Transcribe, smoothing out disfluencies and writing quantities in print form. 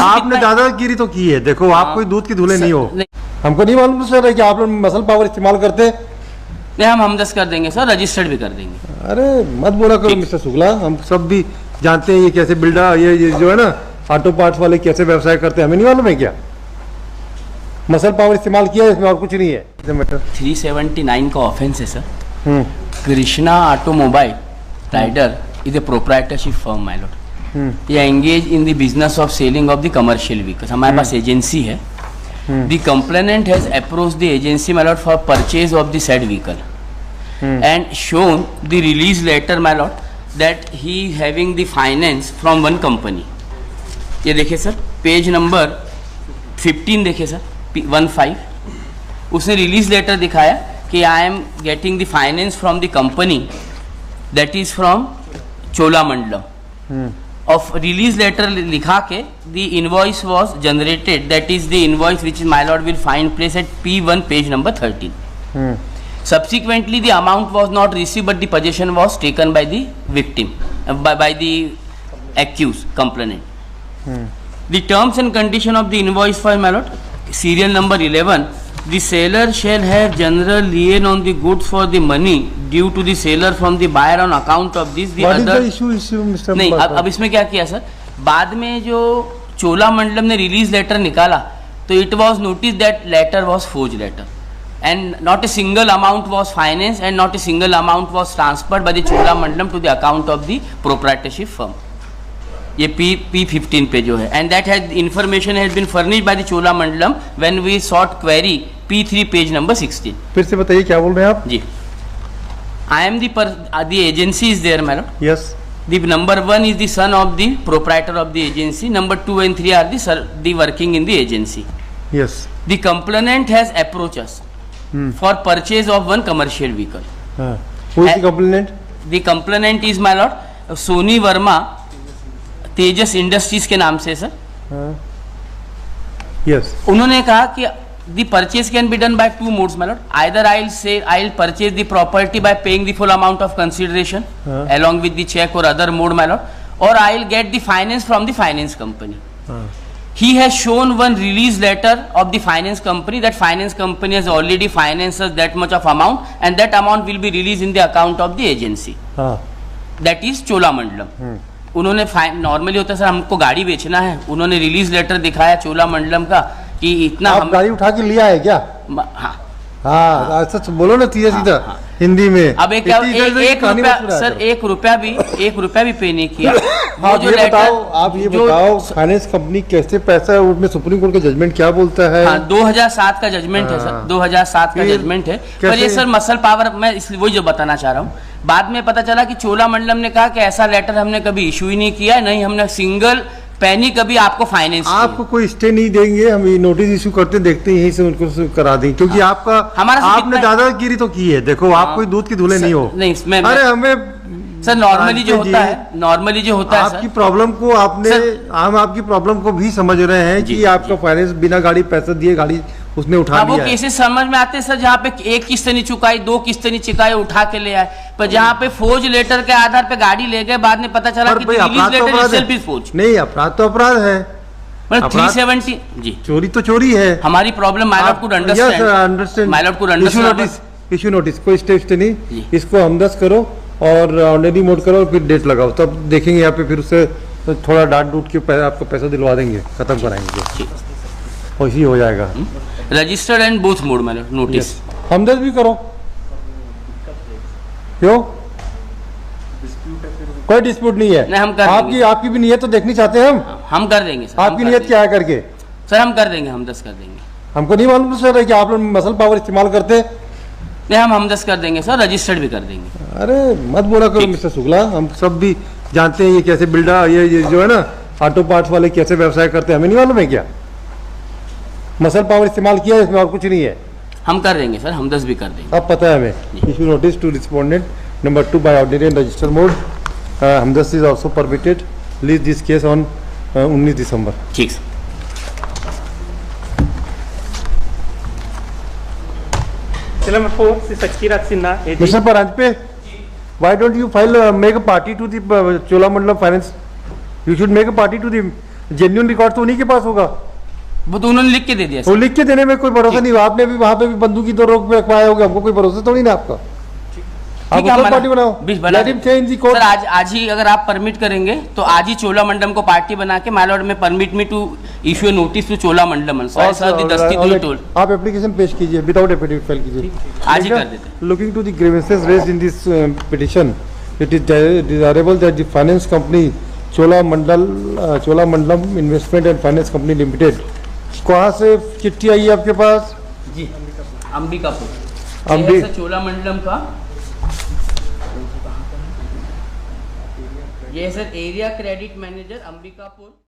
आपने दादागिरी तो की है, देखो आप कोई दूध की धुले नहीं हो। हमको नहीं मालूम सर कि आप लोग मसल पावर इस्तेमाल करते। नहीं, हम हमदर्द कर देंगे सर, रजिस्टर्ड भी कर देंगे। अरे मत बोला करो मिस्टर शुक्ला, हम सब भी जानते हैं ये कैसे बिल्डर, ये जो है ना ऑटो पार्ट्स वाले कैसे व्यवसाय करते हैं, हमें नहीं मालूम है क्या? मसल पावर इस्तेमाल किया है, इसमें और कुछ नहीं है। 379 का ऑफेंस है sir. Krishna automobile rider is a proprietorship firm my lord. ये engage in the business of selling of the commercial vehicles. हमारे पास एजेंसी है। The complainant has approached the agency my lord for purchase of the said vehicle and shown the release letter my lord that he having the finance from one company। ये देखिए sir, page number 15 देखिए sir, 15। उसने release letter दिखाया कि I am getting the finance from the company that is from Cholamandalam. of release letter लिखा के the invoice was generated, that is the invoice which my lord will find place at P1 page number 13। Subsequently the amount was not received but the possession was taken by the victim, by the accused complainant। The terms and condition of the invoice for my lord, serial number 11, the seller shall have general lien on the goods for the money due to the seller from the buyer on account of this the What other is the issue Mr. नहीं। अब इसमें क्या किया sir, बाद में जो चोलामंडलम ने release letter निकाला तो it was notice that letter was forge letter and not a single amount was financed and not a single amount was transferred by the Cholamandalam to the account of the proprietorship firm। ये P15 पे जो है, and that has information has been furnished by the Cholamandalam when we sought query P3 page number 16। फिर से बताइए क्या बोल रहे हैं आप? जी, I am the agency is there my lord। Yes। The number 1 is the son of the proprietor of the agency, number 2 and 3 are the working in the agency। Yes। The complainant has approached us for purchase of one commercial vehicle। Who is the complainant? The complainant is my lord Sony Verma, Tejas industries के नाम से sir. Yes। उन्होंने कहा कि the purchase can be done by two modes my lord, either I'll purchase the property by paying the full amount of consideration along with the check or other mode my lord, or I'll get the finance from the finance company। He has shown one release letter of the finance company, that finance company has already financed us that much of amount and that amount will be released in the account of the agency, that is Cholamandalam। उन्होंने normally होता है sir, हमको गाड़ी बेचना है, उन्होंने release letter दिखाया चोलामंडलम का कि इतना आप गाड़ी उठा के लिया है क्या? हाँ सच बोलो ना, सीधा हिंदी में। अब एक रुपया सर, एक रुपया भी पे नहीं किया। आप ये बताओ फाइनेंस कंपनी कैसे पैसा, उसमें सुप्रीम कोर्ट का जजमेंट क्या बोलता है? 2007 का जजमेंट है सर, 2007 का जजमेंट है। पर ये सर मसल पावर, मैं इसलिए वही जो बताना चाह रहा हूँ, बाद में पता चला कि चोलामंडलम ने कहा कि ऐसा लेटर हमने कभी इशू ही नहीं किया, नहीं हमने सिंगल पैनी कभी आपको फाइनेंस, आपको कोई स्टे नहीं देंगे, हम ये नोटिस इशू करते देखते हैं, यहीं से उनको करा देंगे, क्योंकि आपका आपने दादागिरी तो की है, देखो आप कोई दूध की धुले नहीं हो। नहीं, अरे हमें सर नॉर्मली जो होता है आपकी प्रॉब्लम को हम आपकी प्रॉब्लम को भी समझ रहे हैं कि आपका फाइनेंस बिना गाड़ी पैसा दिए गाड़ी उसने उठा लिया। वो केसेस समझ में आते हैं सर, जहाँ पे एक किस्त नहीं चुकाई, 2 किस्त नहीं चुकाई, उठा के ले आए। पर जहाँ पे फौज लेटर के आधार पे गाड़ी ले गए, बाद में पता चला कि रिलीज लेटर इटसेल्फ इज फौज। नहीं, अपराध तो अपराध है। 370 जी, चोरी तो चोरी है। हमारी problem my Lord could understand, my Lord could understand. Issue notice, कोई स्टेप नहीं, इसको हमदर्द करो और ऑर्डिनरी मोड करो, फिर डेट लगाओ, तब देखेंगे यहाँ पे, फिर उससे थोड़ा डांट डूट के आपको पैसा दिलवा देंगे, खत्म कराएंगे, वैसे ही हो जाएगा। रजिस्टर्ड एंड बोथ मोड में नोटिस हमदर्द भी करो, क्यों? कोई डिस्प्यूट नहीं है। नहीं, हम कर आपकी भी नियत तो देखनी चाहते हैं हम कर देंगे सर। आपकी नियत क्या है करके? सर हम कर देंगे, हमदर्द कर देंगे। हमको नहीं मालूम सर कि आप लोग मसल पावर इस्तेमाल करते। नहीं, हम हमदर्द कर देंगे सर, रजिस्टर्ड भी कर देंगे। अरे मत बोला करो मिस्टर शुक्ला, हम सब भी जानते हैं ये कैसे बिल्डर, ये जो है ना ऑटो पार्ट्स वाले कैसे व्यवसाय करते हैं, हमें नहीं मालूम है क्या? मसल पावर इस्तेमाल किया है, इसमें और कुछ नहीं है। हम कर देंगे सर, हम 10 भी कर देंगे। अब पता है हमें। Issue notice to respondent number 2 by ordinary and register mode, हमदर्द is also permitted, list this case on 19 December. ठीक sir. Mr. Paranjpe, why don't you file make a party to the Cholamandalam Finance? You should make a party to the genuine record तो उन्हीं के पास होगा। वो तो उन्होंने लिख के दे दिया वो सर। लिख के देने में कोई भरोसा नहीं, आपने भी वहां पे भी बंदूकी तो रोक पे रखवाया होगा, हमको कोई भरोसा थोड़ी ना आपका। आप ठीक है, थर्ड पार्टी बनाओ, बना let him change the code. Sir आज ही अगर आप परमिट करेंगे तो आज ही चोलामंडलम को पार्टी बना के my lord may permit me to issue a notice to Cholamandalam. So I serve the दस्ती टू टोल। आप एप्लीकेशन पेश कीजिए, विदाउट एफिडेविट फाइल कीजिए, आज ही कर देते हैं। Looking to the grievances raised in this petition, it is desirable that the finance company Cholamandalam investment and finance company limited, कहाँ से चिट्ठी आई है आपके पास? जी अंबिकापुर, अंबी- ये है सर चोलामंडलम का, ये है sir area credit manager Ambikapur.